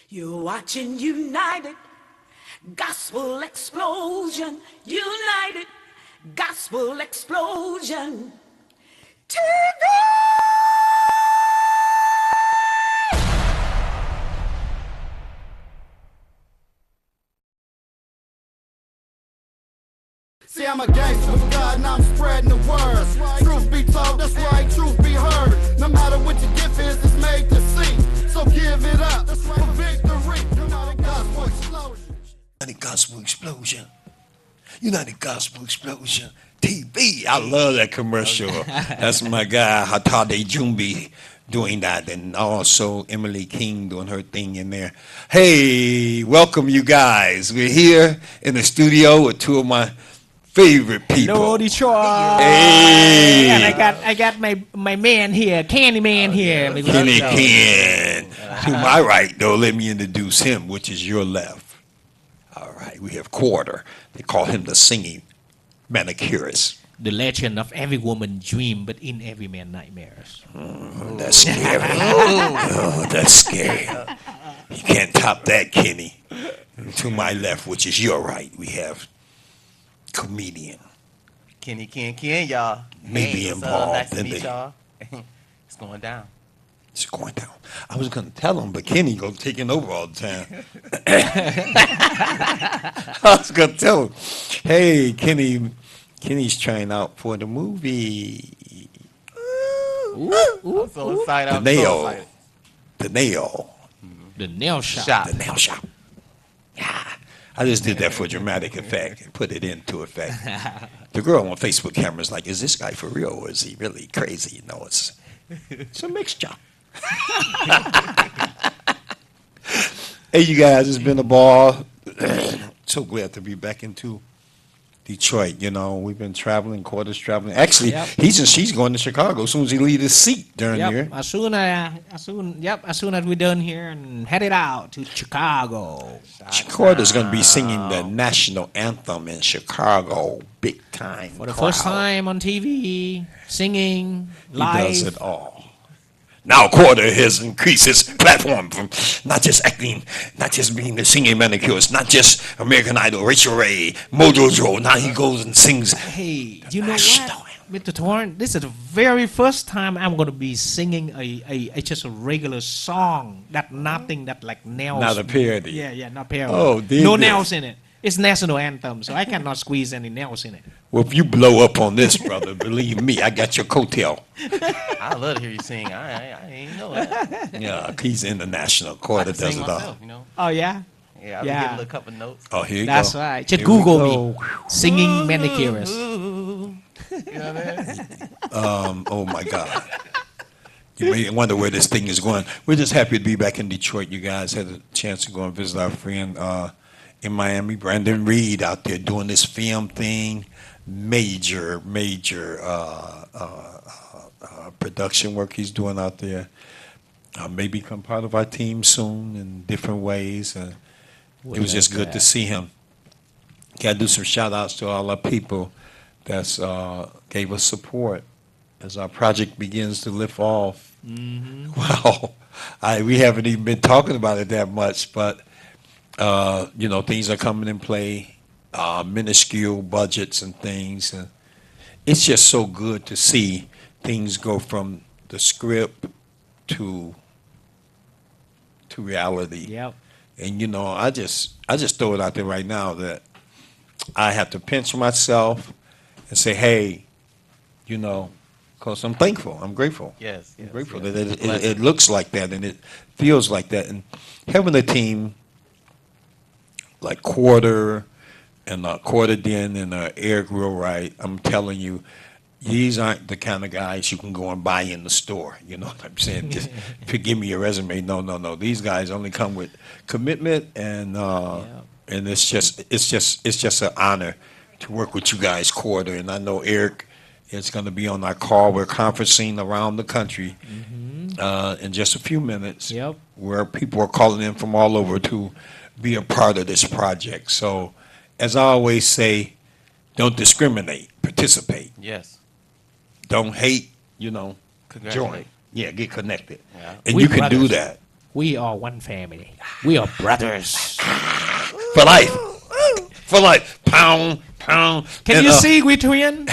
You're watching United Gospel Explosion. United Gospel Explosion. TV! See, I'm a gangster with God and I'm spreading the word. Truth be told, that's right, truth be heard. No matter what your gift is, it's made to see. So give it up for victory. United Gospel Explosion. United Gospel Explosion. United Gospel Explosion. TV. I love that commercial. That's my guy, Hatade Jumbi, doing that. And also Emily King doing her thing in there. Hey, welcome you guys. We're here in the studio with two of my favorite people. Hello, Detroit. Hey. And I got my man here, Candy Man here. Kenny Ken. To my right, though, let me introduce him, which is your left. All right, we have Quarter. They call him the singing manicurist. The legend of every woman's dream, but in every man's nightmares. That's scary. Oh, that's scary. You can't top that, Kenny. To my left, which is your right, we have comedian. Kenny Ken, y'all. Maybe hey, involved nice to in meet the- y'all. It's going down. It's going down. I was going to tell him, but Kenny goes taking over all the time. I was going to tell him, hey, Kenny's trying out for the movie. I'm so excited. The I'm nail. so excited. The nail. The nail shop. The nail shop. Yeah. I just did that for dramatic effect and put it into effect. The girl on Facebook camera is like, is this guy for real or is he really crazy? You know, it's a mixture. Hey, you guys, it's been a ball. So glad to be back into Detroit. You know, we've been traveling, Quarters traveling. Actually, Yep. she's going to Chicago as soon as he leaves his seat during Yep. here. As soon as we're done here and headed out to Chicago. Quarter's going to be singing the national anthem in Chicago, big time. For the first time on TV, singing, He live. does it all. Now Quarter has increased his platform from not just acting, not just being the singing manicurist, not just American Idol, Rachel Ray, Mojo Joe. Now he goes and sings. Hey, you know National what, Mr. Torn? This is the very first time I'm going to be singing a just a regular song that nothing that like nails. Not a parody. Yeah, not parody. Oh, dig no this. nails in it. It's national anthem, so I cannot squeeze any nails in it. Well, if you blow up on this, brother, believe me, I got your coattail. I love to hear you sing. I ain't know that. Yeah, he's international. I Quarter can does sing it all. myself, you know. Oh yeah, Yeah, I've been Yeah. getting a little couple notes. Oh, here you that's go. right. Just Here we Google go. me, singing manicurist. Ooh. You know what I mean? Oh my God. You may wonder where this thing is going. We're just happy to be back in Detroit. You guys had a chance to go and visit our friend in Miami, Brandon Reed, out there doing this film thing. Major production work he's doing out there. May become part of our team soon in different ways. It was just good to see him. Got to do some shout outs to all our people that's gave us support as our project begins to lift off. Wow. We haven't even been talking about it that much, but you know, things are coming in play, minuscule budgets and things. And it's just so good to see things go from the script to reality. Yep. And you know, I just throw it out there right now that I have to pinch myself and say, hey, you know, because I'm thankful, I'm grateful. Yes. I'm grateful yes. that Bless it looks like that and it feels like that. And having a team like Quarter and Quarter Den and Eric Wheelwright, I'm telling you, these aren't the kind of guys you can go and buy in the store. You know what I'm saying? Just give me your resume. No. These guys only come with commitment and it's just an honor to work with you guys, Quarter. And I know Eric is going to be on our call. We're conferencing around the country in just a few minutes. Yep. Where people are calling in from all over to be a part of this project. So, as I always say, don't discriminate, participate. Yes. Don't hate, you know, join. Congratulate. Yeah, get connected. Yeah. And We you can do brothers. that. We are one family. We are brothers. For life. For life. Pound, pound. Can And, you see we twin?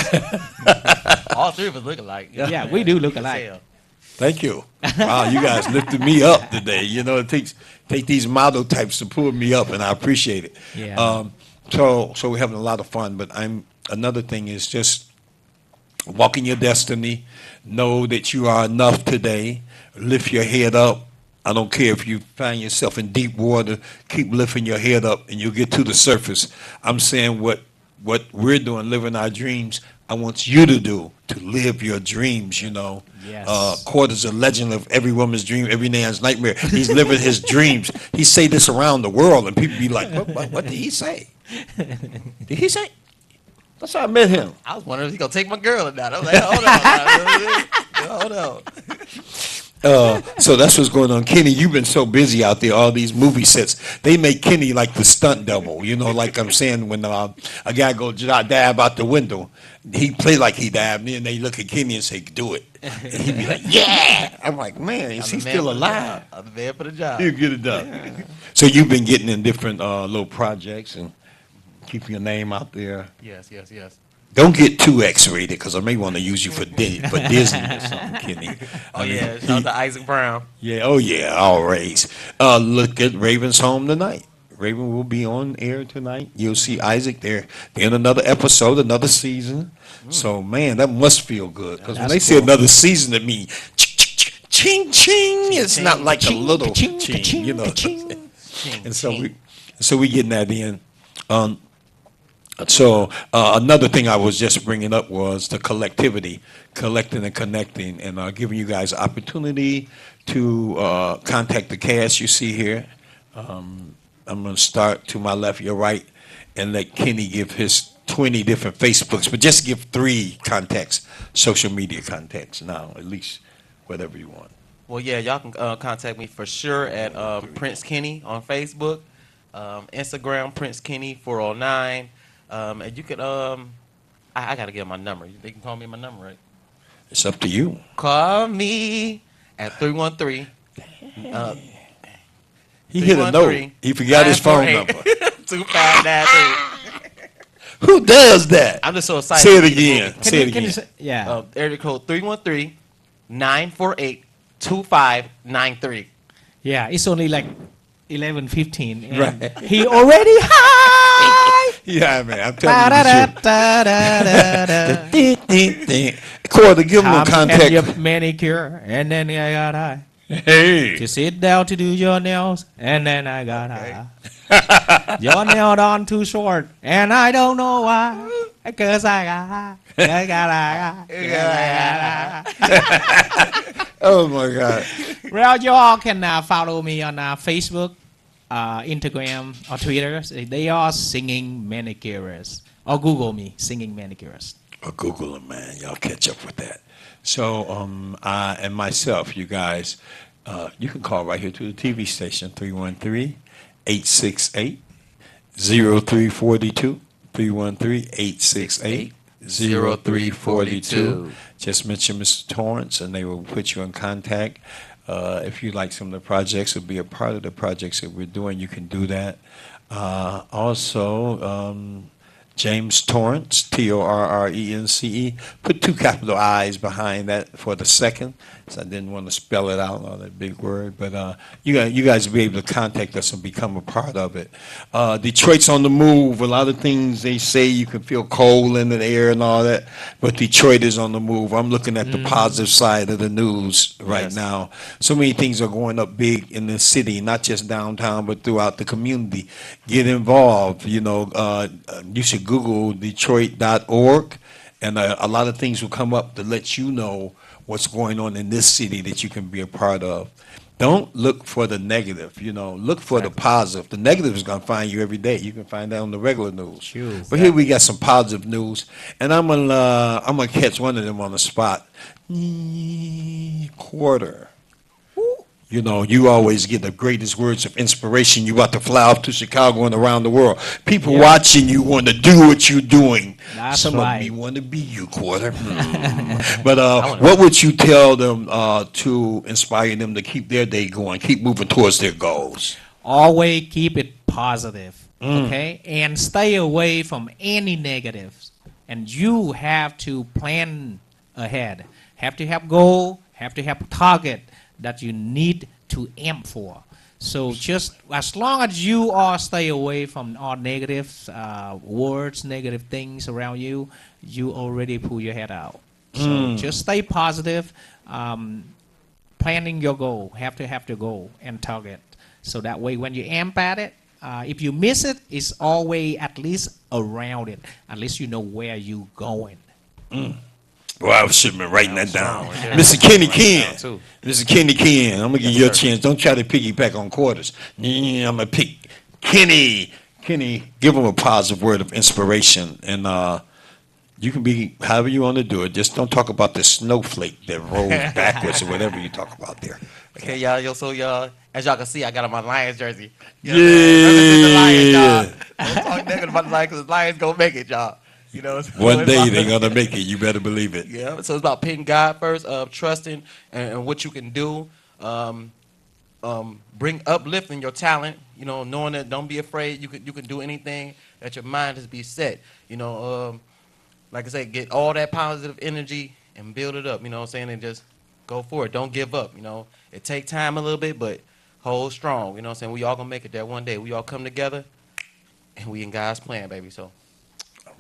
All three of us look alike. Yeah, we do look You can alike. tell. Thank you. Wow, you guys lifted me up today. You know, it takes these model types to pull me up, and I appreciate it. Yeah. So we're having a lot of fun. But another thing is just walk in your destiny. Know that you are enough today. Lift your head up. I don't care if you find yourself in deep water. Keep lifting your head up, and you'll get to the surface. I'm saying what we're doing, living our dreams. I want you to do to live your dreams. You know. Yes. Court is a legend of every woman's dream, every man's nightmare. He's living his dreams. He say this around the world, and people be like, what did he say? Did he say? That's how I met him. I was wondering if he's going to take my girl or not. I was like, hold on. So that's what's going on. Kenny, you've been so busy out there, all these movie sets. They make Kenny like the stunt double. You know, like I'm saying, when a guy go dab out the window, he play like he dabbed, and then they look at Kenny and say, do it. And he be like, yeah. I'm like, man, is he still alive? I'm the man for the job. He'll get it done. So you've been getting in different little projects and keeping your name out there. Yes. Don't get too X-rated, because I may want to use you for Disney or something, Kenny. Oh, yeah. Shout out to Isaac Brown. Yeah, oh yeah, always. Look at Raven's Home tonight. Raven will be on air tonight. You'll see Isaac there in another episode, another season. So, man, that must feel good. Because when they say another season, it means ching, ching. It's not like a little ching, you know. And so we getting that in. So another thing I was just bringing up was the collectivity, collecting and connecting, and giving you guys opportunity to contact the cast you see here. I'm going to start to my left, your right, and let Kenny give his 20 different Facebooks, but just give 3 contacts, social media contacts now, at least whatever you want. Well, yeah, y'all can contact me for sure at Prince Kenny on Facebook, Instagram, Prince Kenny 409. And you could, I got to get my number. They can call me my number, right? It's up to you. Call me at 313. He hit a note. He forgot his phone number. 2593. Who does that? I'm just so excited. Say it again. Say it Can you again. say, yeah. Area code 313-948-2593. Yeah, it's only like 11:15, and Right. he already high. Yeah, man. I'm telling you the truth. Corey, give him a And contact. your manicure, and then I got high. Hey. To sit down to do your nails, and then I got high. Your nail on too short, and I don't know why. Because I got high. I got high. Oh, my God. Well, you all can follow me on Facebook, Instagram, or Twitter. They are Singing Manicurist. Or Google me, Singing Manicurist. Or Google him, man. Y'all catch up with that. So, I and myself, you guys, you can call right here to the TV station, 313-868-0342. 313-868-0342. Just mention Mr. Torrance, and they will put you in contact. If you like some of the projects or be a part of the projects that we're doing, you can do that. Also, James Torrance, Torrence. Put 2 capital I's behind that for the second. So I didn't want to spell it out, all that big word. But you guys will be able to contact us and become a part of it. Detroit's on the move. A lot of things they say you can feel cold in the air and all that. But Detroit is on the move. I'm looking at the positive side of the news right now. So many things are going up big in the city, not just downtown, but throughout the community. Get involved. You know, you should Google Detroit.org, and a lot of things will come up to let you know what's going on in this city that you can be a part of. Don't look for the negative, you know. Look for the positive. The negative is going to find you every day. You can find that on the regular news. Sure. But here we got some positive news, and I'm gonna catch one of them on the spot. Quarter. You know, you always get the greatest words of inspiration. You about to fly off to Chicago and around the world. People watching you want to do what you're doing. That's Some right. of me want to be you, Quarter. But what would you tell them to inspire them to keep their day going, keep moving towards their goals? Always keep it positive, okay? And stay away from any negatives. And you have to plan ahead. Have to have goal, have to have target that you need to aim for. So just as long as you all stay away from all negative words, negative things around you, you already pull your head out. So just stay positive, planning your goal, have to goal and target. So that way when you aim at it, if you miss it, it's always at least around it. At least you know where you're going. Well, I should have been writing that down. right there. Mr. Kenny Write it Ken. down, too. Mr. Kenny Ken. I'm going to give you a sir. chance. Don't try to piggyback on Quarters. I'm going to pick Kenny. Kenny, give him a positive word of inspiration. And you can be however you want to do it. Just don't talk about the snowflake that rolls backwards or whatever you talk about there. Okay, y'all. So y'all, as y'all can see, I got on my Lions jersey. You know what I'm saying? Represent the Lions, y'all. Don't talk negative about the Lions because the Lions gonna make it, y'all. You know. so One it's day about- they're going to make it. You better believe it. Yeah. So it's about putting God first, trusting and what you can do. Bring uplifting your talent. You know, knowing that don't be afraid. You can do anything that your mind is be set. You know, like I said, get all that positive energy and build it up. You know what I'm saying? And just go for it. Don't give up. You know, it take time a little bit, but hold strong. You know what I'm saying? We all gonna make it there one day. We all come together, and we in God's plan, baby. So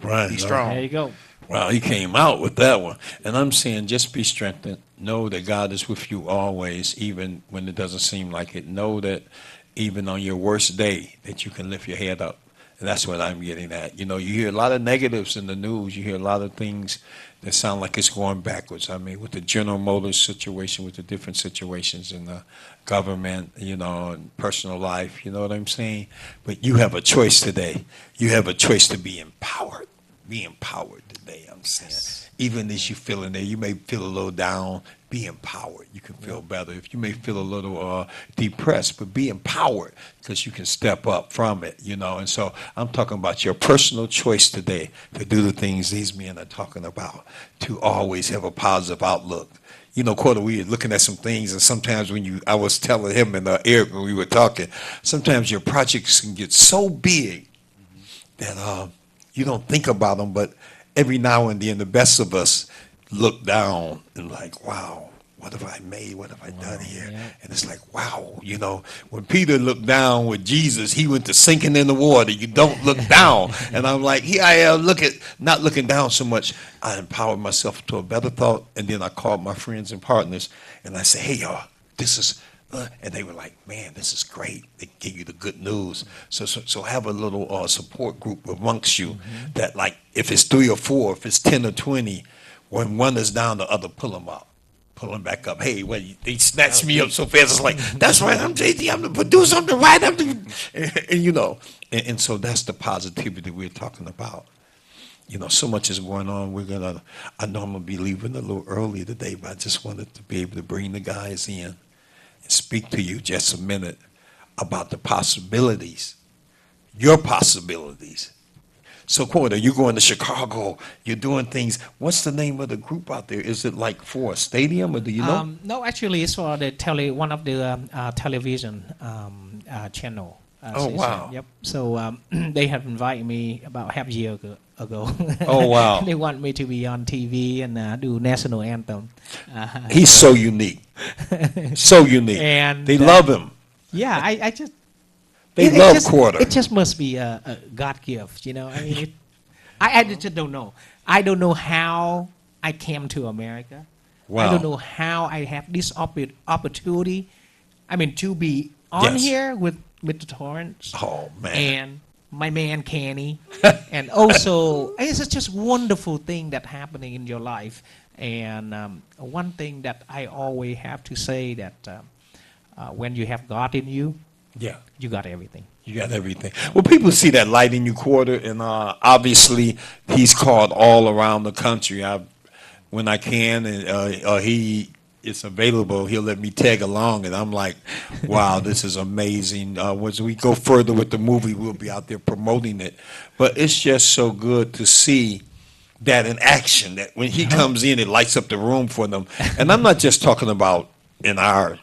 Right. be strong. There you go. Wow, he came out with that one. And I'm saying just be strengthened. Know that God is with you always, even when it doesn't seem like it. Know that even on your worst day, that you can lift your head up. And that's what I'm getting at. You know, you hear a lot of negatives in the news. You hear a lot of things that sound like it's going backwards. I mean, with the General Motors situation, with the different situations in the government, you know, and personal life, you know what I'm saying? But you have a choice today. You have a choice to be empowered. Be empowered today, I'm saying. Even as you feel in there, you may feel a little down, be empowered. You can feel better. If you may feel a little depressed, but be empowered because you can step up from it, you know. And so I'm talking about your personal choice today to do the things these men are talking about, to always have a positive outlook. You know, Quarter, we were looking at some things, and sometimes I was telling him and Eric when we were talking, sometimes your projects can get so big that you don't think about them, but every now and then the best of us look down and like, wow, what have I made? What have I done here? yeah. And it's like, wow, you know, when Peter looked down with Jesus, he went to sinking in the water. You don't look down. And I'm like, here I am, not looking down so much. I empowered myself to a better thought. And then I called my friends and partners and I said, hey, y'all, this is, and they were like, man, this is great. They give you the good news. So have a little support group amongst you that, like, if it's 3 or 4, if it's 10 or 20, when one is down, the other pull them up. Pull them back up. Hey, well, they snatched me up so fast. It's like, that's right, I'm JD. I'm the producer. I'm the writer. And you know, and so that's the positivity we're talking about. You know, so much is going on. I know I'm going to be leaving a little early today, but I just wanted to be able to bring the guys in and speak to you just a minute about the possibilities, your possibilities. So, Quarter, you're going to Chicago. You're doing things. What's the name of the group out there? Is it like for a stadium, or do you know? No, actually, it's for the one of the television channel. Oh, station. wow. Yep. So they have invited me about half a year ago. Oh, wow. They want me to be on TV and do national anthem. He's so unique. So unique. And, they love him. Yeah, I just. They it love just, Quarter. It just must be a God gift, you know. I mean, I just don't know. I don't know how I came to America. Wow. I don't know how I have this opportunity. I mean, to be on Yes. here with the Torrance Oh, man. and my man Kenny, and also it's just wonderful thing that happening in your life. And one thing that I always have to say that when you have God in you, Yeah. you got everything. You got everything. Well, people see that light in you, Quarter, and obviously he's called all around the country. When I can, and he it's available, he'll let me tag along, and I'm like, wow, this is amazing. As we go further with the movie, we'll be out there promoting it. But it's just so good to see that in action, that when he comes in, it lights up the room for them. And I'm not just talking about in our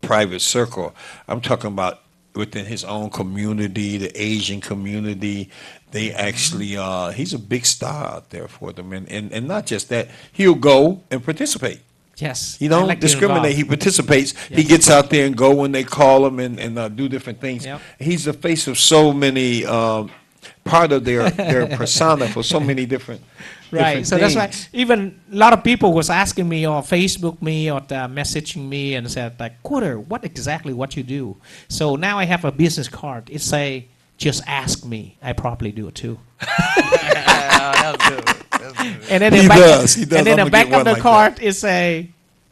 private circle. I'm talking about within his own community, the Asian community. They actually, he's a big star out there for them. And not just that, he'll go and participate. Yes. He I don't like to discriminate. involve. He participates. He Yes. gets out there and go when they call him and do different things. Yep. He's the face of so many, part of their persona for so many different Right. different So that's why things. even a lot of people was asking me or Facebook me or messaging me and said like, Quarter, what you do? So now I have a business card. It say, just ask me. I probably do it too. That was good. That was good. And then He the back, does. He does. And then I'm the gonna back get of one the like card it say,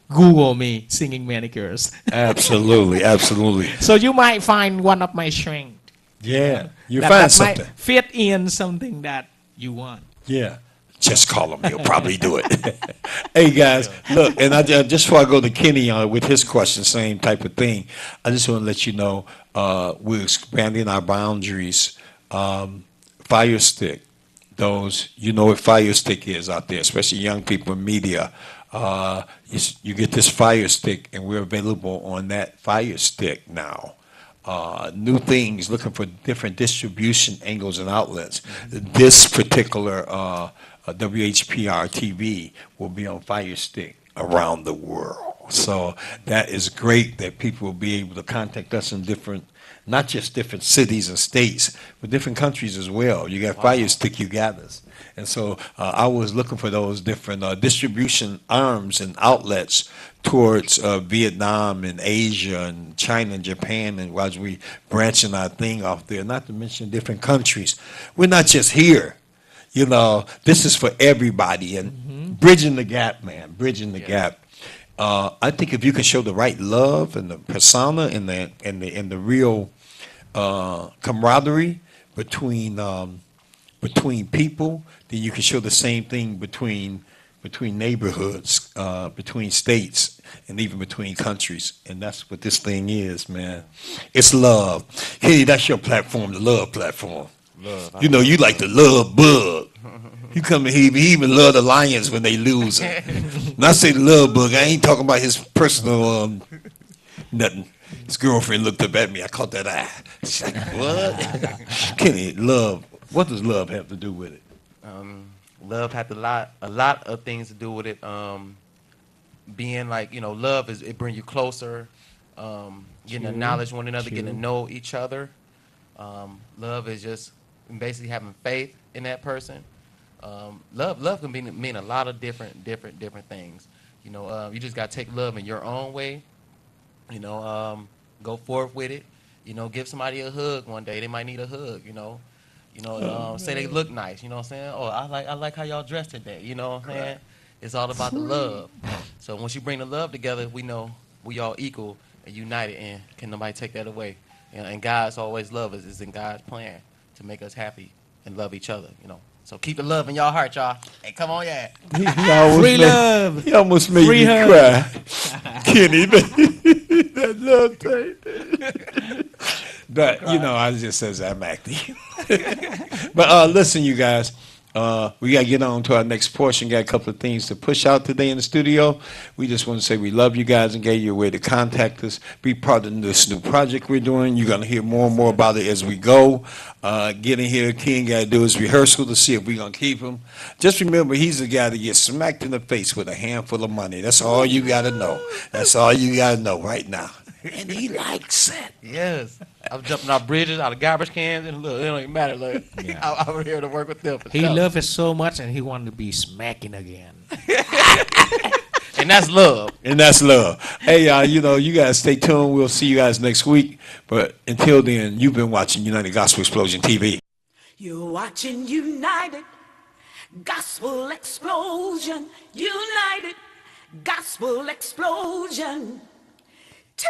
Google me singing manicures. Absolutely, absolutely. So you might find one of my strengths. Yeah, you that, find that something. might fit in something that you want. Yeah. Just call him. He'll probably do it. Hey, guys, look, and just before I go to Kenny with his question, same type of thing, I just want to let you know we're expanding our boundaries. Fire Stick, those, you know what Fire Stick is out there, especially young people in media. You get this Fire Stick, and we're available on that Fire Stick now. New things, looking for different distribution angles and outlets. This particular WHPR TV will be on Fire Stick around the world. So that is great that people will be able to contact us in different, not just different cities and states, but different countries as well. You got Fire Stick, you got us. And so I was looking for those different distribution arms and outlets towards Vietnam and Asia and China and Japan, and as we branching our thing off there, not to mention different countries. We're not just here. You know, this is for everybody, and bridging the gap, man, bridging the gap. I think if you can show the right love and the persona and the real camaraderie between people, then you can show the same thing between neighborhoods, between states, and even between countries. And that's what this thing is, man. It's love. Hey, that's your platform, the love platform. Love. You know, you like the love bug. You come in here, he even love the Lions when they lose. When I say the love bug, I ain't talking about his personal nothing. His girlfriend looked up at me. I caught that eye. She's like, what? Kenny, love. What does love have to do with it? Love had a lot of things to do with it. Being like, love it bring you closer. Getting to knowledge one another, getting to know each other. Love is just basically having faith in that person. Love can mean a lot of different things. You just gotta take love in your own way. Go forth with it. Give somebody a hug one day. They might need a hug. Say they look nice. You know what I'm saying? Oh, I like how y'all dressed today. You know what I'm saying? It's all about the love. So once you bring the love together, we know we all equal and united, and can nobody take that away. And God's always love us. It's in God's plan to make us happy and love each other. So keep the love in y'all heart, y'all. Hey, come on, yeah. Free love. He almost made Free me hug. cry. Kenny, that love thing. But, I just says I'm acting. But listen, you guys, we got to get on to our next portion. Got a couple of things to push out today in the studio. We just want to say we love you guys and gave you a way to contact us. Be part of this new project we're doing. You're going to hear more and more about it as we go. Getting here, King got to do his rehearsal to see if we're going to keep him. Just remember, he's the guy that gets smacked in the face with a handful of money. That's all you got to know. That's all you got to know right now. And he likes it. Yes. I was jumping off bridges, out of garbage cans, and look, it don't even matter. Look, I'm here to work with them. He loved it so much, and he wanted to be smacking again. And that's love. And that's love. Hey, you guys stay tuned. We'll see you guys next week. But until then, you've been watching United Gospel Explosion TV. You're watching United Gospel Explosion. United Gospel Explosion TV.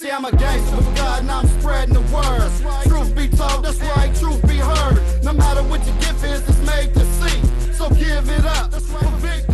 See, I'm a gangster with God and I'm spreading the word. Truth be told, that's right, truth be heard. No matter what your gift is, it's made to see. So give it up for victory.